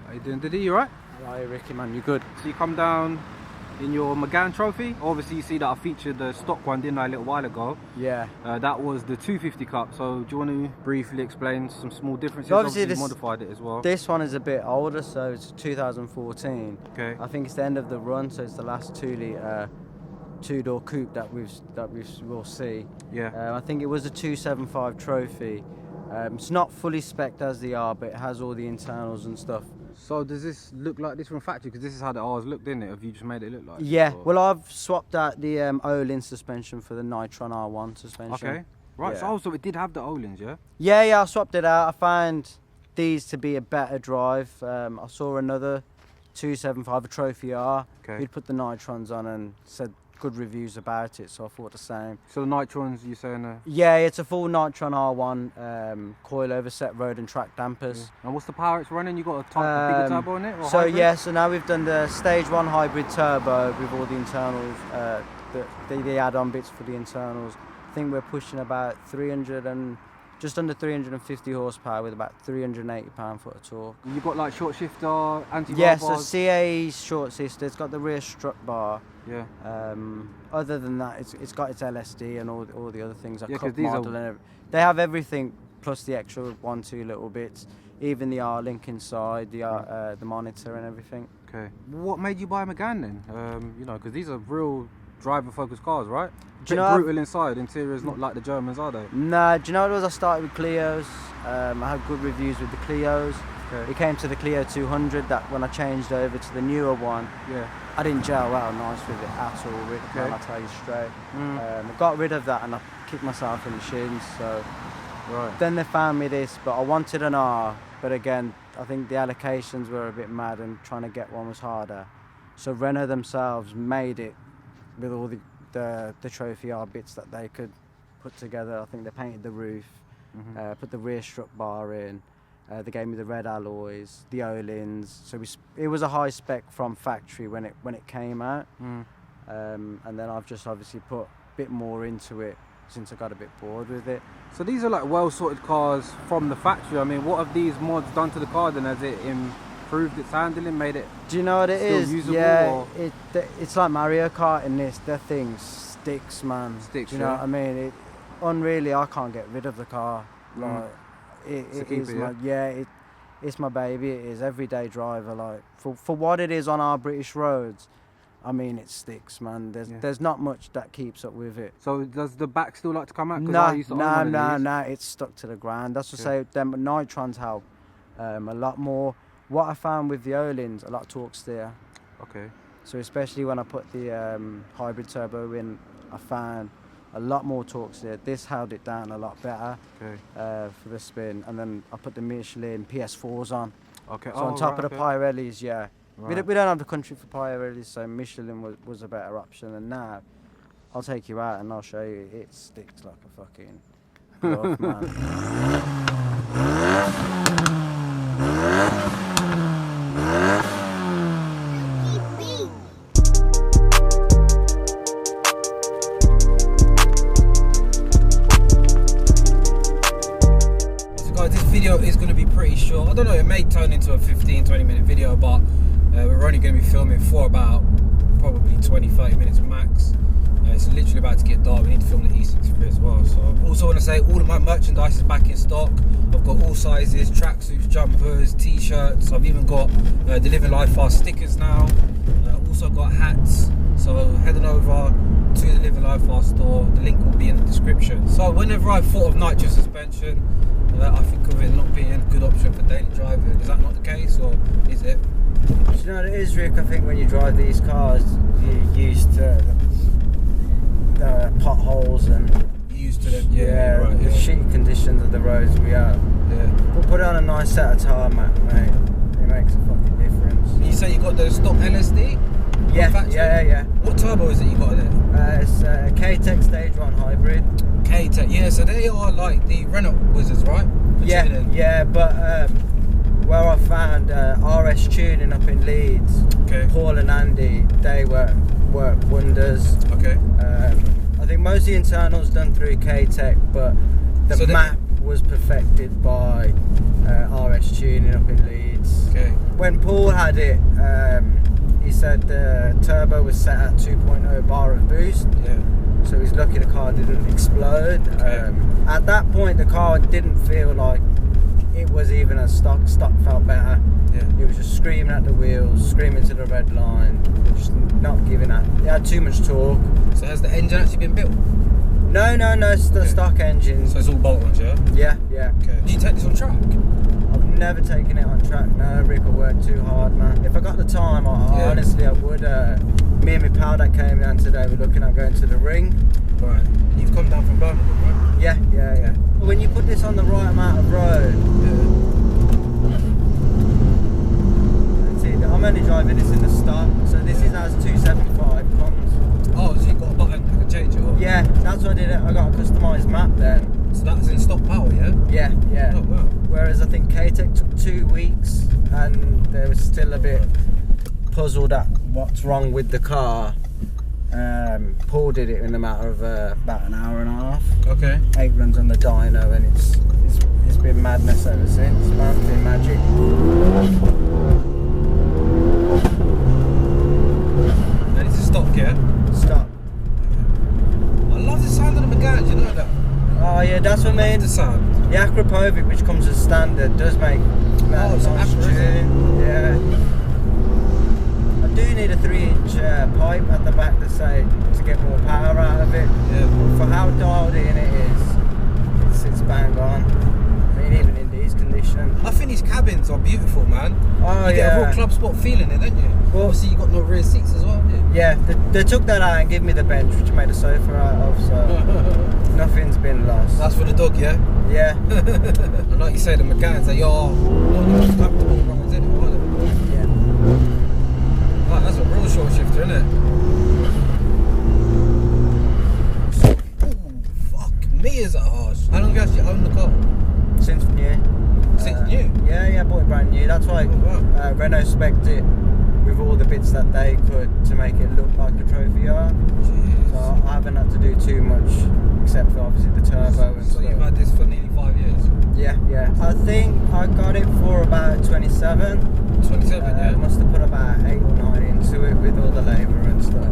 How you doing, Diddy? You alright? Right, Ricky, man, you good? So you come down in your Megane trophy. Obviously you see that I featured the stock one, didn't I, a little while ago? Yeah. That was the 250 Cup. So do you want to briefly explain some small differences? So obviously you modified it as well. This one is a bit older, so it's 2014. Okay. I think it's the end of the run, so it's the last 2-litre two-door coupe that we'll see. Yeah. I think it was a 275 trophy. It's not fully spec'd as the R, but it has all the internals and stuff. So does this look like this from factory? Because this is how the R's looked, didn't it? Have you just made it look like? Yeah. Well, I've swapped out the Olin suspension for the Nitron R1 suspension. Okay. Right. Yeah. So also it did have the Olins, yeah? Yeah. I swapped it out. I found these to be a better drive. I saw another 275, a Trophy R. Okay. He'd put the Nitrons on and said good reviews about it, so I thought the same. So the Nitrons, you're saying? Yeah, it's a full Nitron R1, coilover set road and track dampers. Yeah. And what's the power it's running? You got a bigger turbo on it? Or so hybrid? yeah, so now we've done the stage 1 hybrid turbo with all the internals, the add-on bits for the internals. I think we're pushing about just under 350 horsepower with about 380 pound-foot of torque. You got like short shifter, anti-roll yeah, so bars? CAE's short sister, it's got the rear strut bar. Yeah. Other than that, it's got its LSD and all the other things like cup these model and they have everything plus the extra 1-2 little bits, even the R-Link inside, the monitor and everything. Okay. What made you buy a Megane then? You know, because these are real driver-focused cars, right? Do you know brutal inside. Interior's not like the Germans, are they? Nah. Do you know what it was? I started with Clios. I had good reviews with the Clios. Okay. It came to the Clio 200. That when I changed over to the newer one, yeah, I didn't gel well nice with it at all. Rick, okay. man, I'll tell you straight. I got rid of that and I kicked myself in the shins. So right. then they found me this, but I wanted an R. But again, I think the allocations were a bit mad and trying to get one was harder. So Renault themselves made it with all the Trophy R bits that they could put together. I think they painted the roof, put the rear strut bar in. They gave me the red alloys, the Olins. So it was a high spec from factory when it came out. And then I've just obviously put a bit more into it since I got a bit bored with it. So these are like well sorted cars from the factory. I mean, what have these mods done to the car then? Has it improved its handling, made it Do you know what it still is? usable? Yeah, or? it's like Mario Kart in this. The thing sticks, man. Sticks, Do you know what I mean? Unreally, I can't get rid of the car. Like it is it's my baby. It is everyday driver. Like for what it is on our British roads, I mean it sticks, man. There's not much that keeps up with it. So does the back still like to come out? No, it's stuck to the ground. That's what I say. Them Nitrons help a lot more. What I found with the Olins, a lot of torque steer. Okay. So especially when I put the hybrid turbo in, I found a lot more torque steer. This held it down a lot better for the spin. And then I put the Michelin PS4s on. Okay. So on top of the Pirellis, yeah. Right. We don't have the country for Pirellis, so Michelin was a better option. And now, I'll take you out and I'll show you. It sticks like a fucking glove, man. Video is going to be pretty short. I don't know, it may turn into a 15-20 minute video, but we're only going to be filming for about probably 20-30 minutes max. It's literally about to get dark. We need to film the E63 as well. So also want to say all of my merchandise is back in stock. I've got all sizes, tracksuits, jumpers, t-shirts. I've even got the LivingLifeFast stickers now. Also got hats. So heading over to the LivingLifeFast store. The link will be in the description. So whenever I thought of nitro suspension, I think of it not being a good option for daily driving. Is that not the case, or is it? Do you know what it is, Rick? I think when you drive these cars, you're used to conditions of the roads we have. Yeah. We'll put it on a nice set of tarmac, mate. It makes a fucking difference. You say you got the stock LSD? Yeah. What turbo is it you got in it? It's a K-Tech Stage 1 hybrid. K-Tech, yeah, so they are like the Renault wizards, right? For tuning. Yeah, but where I found RS Tuning up in Leeds, Okay. Paul and Andy, they work wonders. Okay. I think most of the internals done through K-Tech, but the map was perfected by RS Tuning up in Leeds. Okay. When Paul had it, he said the turbo was set at 2.0 bar of boost. Yeah. So he's lucky the car didn't explode. Okay. At that point, the car didn't feel like it was even a stock. Stock felt better. Yeah. It was just screaming at the wheels, screaming to the red line, just not giving that. It had too much torque. So has the engine actually been built? No, it's the stock engine. So it's all bolt-ons, yeah? Yeah. Okay. Did you take this on track? I've never taken it on track. No, Rick will work too hard, man. If I got the time, honestly I would. Me and my pal that came down today, we're looking at going to the ring. Right. And you've come down from Birmingham, right? Yeah. When you put this on the right amount of road, see, I'm only driving this in the stock, so this is as 275 comes. Oh, so you've got a button, I can change it up? Yeah, that's what I did. I got a customised map then. So that's in stock power, yeah? Yeah. Oh, wow. Whereas I think K-Tech took 2 weeks and they were still a bit puzzled at what's wrong with the car. Paul did it in a matter of about an hour and a half. Okay. 8 runs on the dyno, and it's been madness ever since. Man, it's been magic. And it's a stock, yeah? Stop. I love the sound of the Megane, you know that? Oh yeah, that's what I mean. The sound. The Akrapovic, which comes as standard, does make it's an Acra, isn't it? Yeah. I do need a 3-inch pipe at the back to get more power out of it. Yeah. For how dialed in it is, it's bang on. I mean, even in these conditions. I think these cabins are beautiful, man. Oh, you get a real club spot feeling it, don't you? Well, obviously you got no rear seats as well, haven't you? Yeah, they took that out and gave me the bench, which I made a sofa out of, so nothing's been lost. That's for the dog, yeah? Yeah. And like you say, the Meganes, they are not the most comfortable runners anymore, are they? Yeah. Wow, that's a real short shifter, isn't it? Ooh, fuck me, is that harsh? How long have you actually owned the car? Since new. Since new? Yeah, I bought it brand new. That's why Renault spec'd it with all the bits that they could to make it look like a trophy car. So I haven't had to do too much except for obviously the turbo and so stuff. You've had this for nearly 5 years? Yeah. I think I got it for about 27. 27, yeah? Must have put about 8 or 9 into it with all the labour and stuff.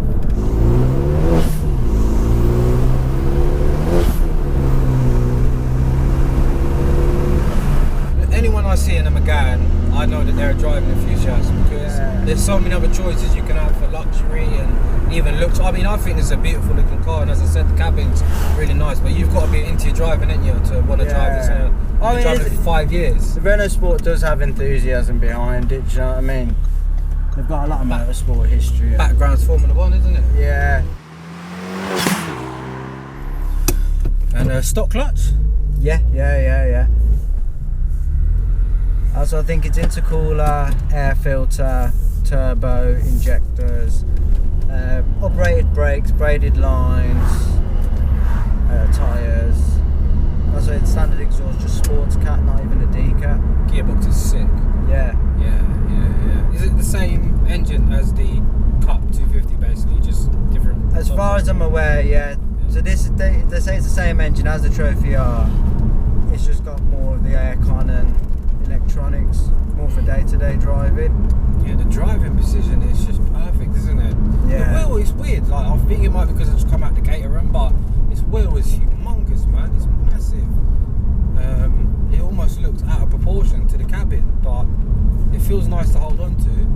Anyone I see in a Megane, I know that they're a driver enthusiast because there's so many other choices you can have for luxury and even looks. I mean, I think it's a beautiful looking car, and as I said, the cabin's really nice, but you've got to be into your driving, ain't you, to want to drive this. I've been driving it for 5 years. The Renault Sport does have enthusiasm behind it, do you know what I mean? They've got a lot of motorsport history. Background's Formula 1, isn't it? Yeah. And stock clutch? Yeah. Also, I think it's intercooler, air filter, turbo, injectors, uprated brakes, braided lines, tyres. Also, it's standard exhaust, just sports cat, not even a D cat. Gearbox is sick. Yeah. Is it the same engine as the Cup 250 basically, just different? As far as I'm aware, yeah. So this is they say it's the same engine as the Trophy R. It's just got more of the aircon and electronics, more for day-to-day driving. Yeah, the driving precision is just perfect, isn't it? Yeah. The wheel is weird. Like I think it might be because it's come out the Caterham, but its wheel is humongous, man. It's massive. It almost looks out of proportion to the cabin, but it feels nice to hold on to.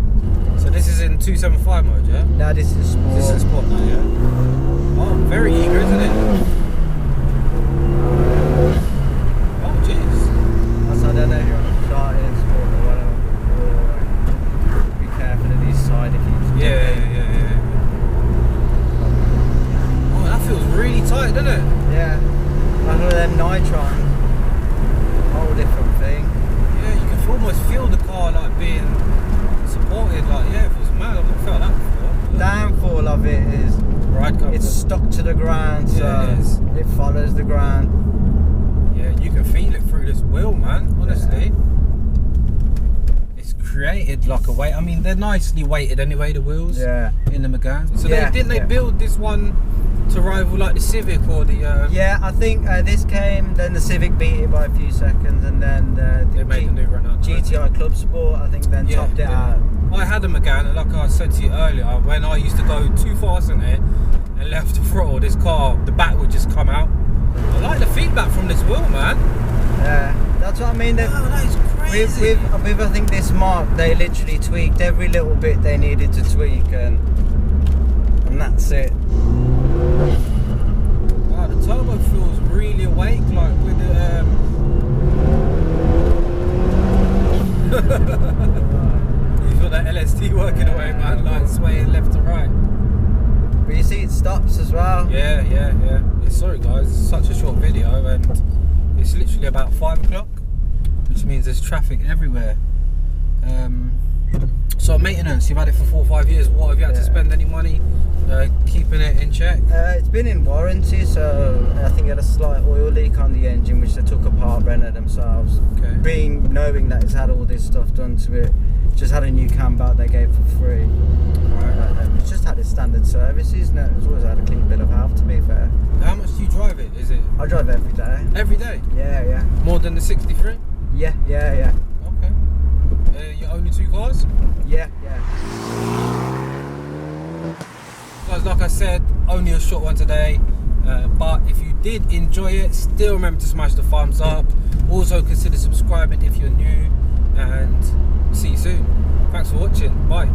So this is in 275 mode, yeah? No, this is sport. This is sport now, yeah? Oh, very eager, isn't it? Oh, jeez. That's, I don't know if you're on starting sport or whatever. Be careful of these side keeps. Yeah. Oh, that feels really tight, doesn't it? Yeah. One of them Nitron. different thing. Yeah, you can almost feel the car like being supported. Like, yeah, it was mad. I've never felt that before. Downfall of it is Ride comfort. it's stuck to the ground, so Yeah, it is. it follows the ground. Yeah, you can feel it through this wheel, man. Honestly, it's created like a weight. I mean, they're nicely weighted anyway. The wheels. Yeah. In the Megane. So Yeah, they didn't they yeah. build this one to rival like the Civic or the? Yeah, I think this came, then the Civic beat it by a few seconds, and then They made the new Renault GTI Club Sport, I think, then topped it out. I had a Megane, and like I said to you earlier, when I used to go too fast in it and left the throttle, this car, the back would just come out. I like the feedback from this wheel, man. Yeah, that's what I mean. Wow, that is crazy. With I think this Mark, they literally tweaked every little bit they needed to tweak, and that's it. Wow, the turbo feels really awake, like with the. You feel that LSD working away, man, like swaying left to right. But you see, it stops as well. Yeah. Yeah, sorry guys, it's such a short video, and it's literally about 5 o'clock, which means there's traffic everywhere. So maintenance, you've had it for 4 or 5 years. What have you had to spend any money keeping it in check? It's been in warranty, so I think it had a slight oil leak on the engine, which they took apart, Renault themselves. Okay. Knowing that it's had all this stuff done to it, just had a new cam belt they gave for free. It's just had its standard services. No, it's always had a clean bill of health, to be fair. How much do you drive it? Is it I drive every day. every day? Yeah. More than the 63? Yeah. Okay. Your only 2 cars? Yeah. Guys, like I said, only a short one today. But if you did enjoy it, still remember to smash the thumbs up. Also consider subscribing if you're new, and see you soon. Thanks for watching. Bye.